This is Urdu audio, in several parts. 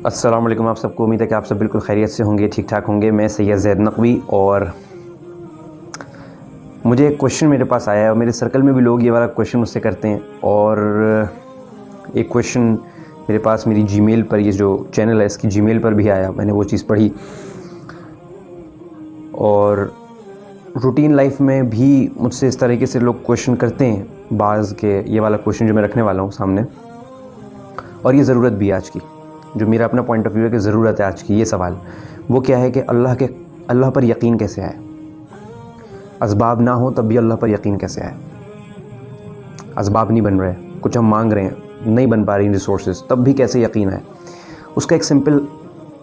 السلام علیکم آپ سب کو، امید ہے کہ آپ سب بالکل خیریت سے ہوں گے، ٹھیک ٹھاک ہوں گے۔ میں سید زید نقوی، اور مجھے ایک کویشچن میرے پاس آیا ہے، اور میرے سرکل میں بھی لوگ یہ والا کویشچن مجھ سے کرتے ہیں، اور ایک کویشچن میرے پاس میری جی میل پر، یہ جو چینل ہے اس کی جی میل پر بھی آیا، میں نے وہ چیز پڑھی، اور روٹین لائف میں بھی مجھ سے اس طریقے سے لوگ کویشچن کرتے ہیں بعض کے، یہ والا کویشچن جو میں رکھنے والا ہوں سامنے، اور یہ ضرورت بھی ہے آج کی، جو میرا اپنا پوائنٹ آف ویو ہے کہ ضرورت ہے آج کی یہ سوال۔ وہ کیا ہے کہ اللہ پر یقین کیسے آئے؟ اسباب نہ ہوں تب بھی اللہ پر یقین کیسے آئے؟ اسباب نہیں بن رہے، کچھ ہم مانگ رہے ہیں، نہیں بن پا رہی ریسورسز، تب بھی کیسے یقین آئے؟ اس کا ایک سمپل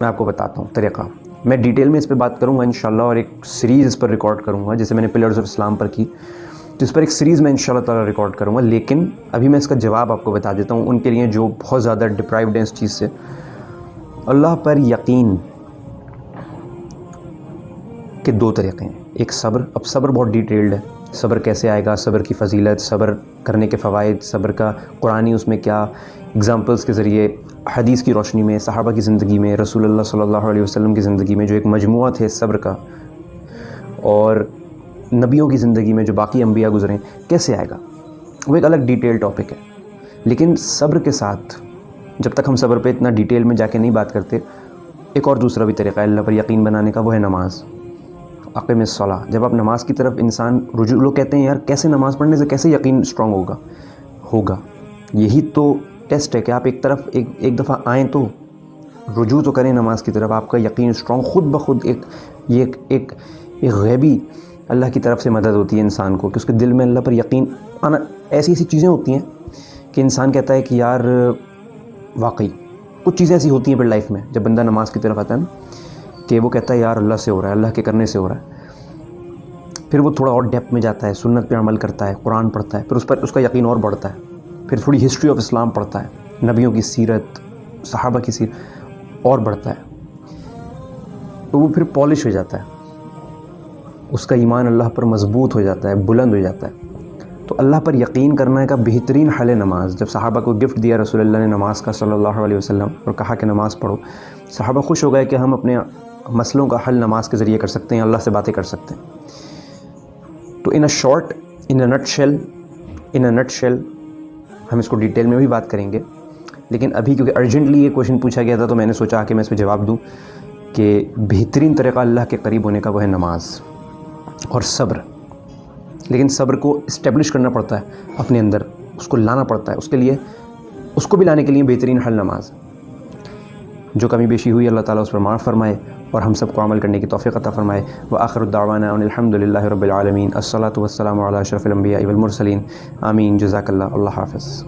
میں آپ کو بتاتا ہوں طریقہ۔ میں ڈیٹیل میں اس پہ بات کروں گا انشاءاللہ، اور ایک سیریز اس پر ریکارڈ کروں گا، جیسے میں نے پلرز آف اسلام پر کی، تو اس پر ایک سیریز میں انشاءاللہ تعالیٰ ریکارڈ کروں گا۔ لیکن ابھی میں اس کا جواب آپ کو بتا دیتا ہوں ان کے لیے جو بہت زیادہ ڈپرائیوڈ ہیں اس چیز سے۔ اللہ پر یقین کے دو طریقے ہیں، ایک صبر۔ اب صبر بہت ڈیٹیلڈ ہے، صبر کیسے آئے گا، صبر کی فضیلت، صبر کرنے کے فوائد، صبر کا قرآنی اس میں کیا اگزامپلس کے ذریعے، حدیث کی روشنی میں، صحابہ کی زندگی میں، رسول اللہ صلی اللہ علیہ وسلم کی زندگی میں جو ایک مجموعہ تھے صبر کا، اور نبیوں کی زندگی میں جو باقی انبیاء گزرے، کیسے آئے گا، وہ ایک الگ ڈیٹیل ٹاپک ہے۔ لیکن صبر کے ساتھ جب تک ہم صبر پہ اتنا ڈیٹیل میں جا کے نہیں بات کرتے، ایک اور دوسرا بھی طریقہ ہے اللہ پر یقین بنانے کا، وہ ہے نماز۔ اقیم الصلاۃ، جب آپ نماز کی طرف انسان رجوع، لوگ کہتے ہیں یار کیسے نماز پڑھنے سے کیسے یقین اسٹرانگ ہوگا، یہی تو ٹیسٹ ہے کہ آپ ایک طرف ایک دفعہ آئیں تو رجوع تو کریں نماز کی طرف، آپ کا یقین اسٹرانگ خود بخود ایک غیبی اللہ کی طرف سے مدد ہوتی ہے انسان کو، کہ اس کے دل میں اللہ پر یقین آنا۔ ایسی چیزیں ہوتی ہیں کہ انسان کہتا ہے کہ یار واقعی کچھ چیزیں ایسی ہوتی ہیں پھر لائف میں، جب بندہ نماز کی طرف آتا ہے نا، کہ وہ کہتا ہے یار اللہ سے ہو رہا ہے، اللہ کے کرنے سے ہو رہا ہے۔ پھر وہ تھوڑا اور ڈیپتھ میں جاتا ہے، سنت پہ عمل کرتا ہے، قرآن پڑھتا ہے، پھر اس کا یقین اور بڑھتا ہے، پھر تھوڑی ہسٹری آف اسلام پڑھتا ہے، نبیوں کی سیرت، صحابہ کی سیرت، اور بڑھتا ہے، تو وہ پھر پالش ہو جاتا ہے، اس کا ایمان اللہ پر مضبوط ہو جاتا ہے، بلند ہو جاتا ہے۔ تو اللہ پر یقین کرنے کا بہترین حل ہے نماز۔ جب صحابہ کو گفٹ دیا رسول اللہ نے نماز کا صلی اللہ علیہ وسلم، اور کہا کہ نماز پڑھو، صحابہ خوش ہو گئے کہ ہم اپنے مسئلوں کا حل نماز کے ذریعے کر سکتے ہیں، اللہ سے باتیں کر سکتے ہیں۔ تو ان اے نٹ شیل ہم اس کو ڈیٹیل میں بھی بات کریں گے، لیکن ابھی کیونکہ ارجنٹلی یہ کویشچن پوچھا گیا تھا، تو میں نے سوچا کہ میں اس پہ جواب دوں کہ بہترین طریقہ اللہ کے قریب ہونے کا وہ ہے نماز اور صبر۔ لیکن صبر کو اسٹیبلش کرنا پڑتا ہے اپنے اندر، اس کو لانا پڑتا ہے، اس کے لیے، اس کو بھی لانے کے لیے بہترین حل نماز۔ جو کمی بیشی ہوئی اللہ تعالیٰ اس پر معاف فرمائے، اور ہم سب کو عمل کرنے کی توفیق عطا فرمائے۔ وآخر الدعوانا ان الحمد للہ رب العالمین، الصلاۃ والسلام علی اشرف الانبیاء والمرسلین، آمین، جزاک اللہ، اللہ حافظ۔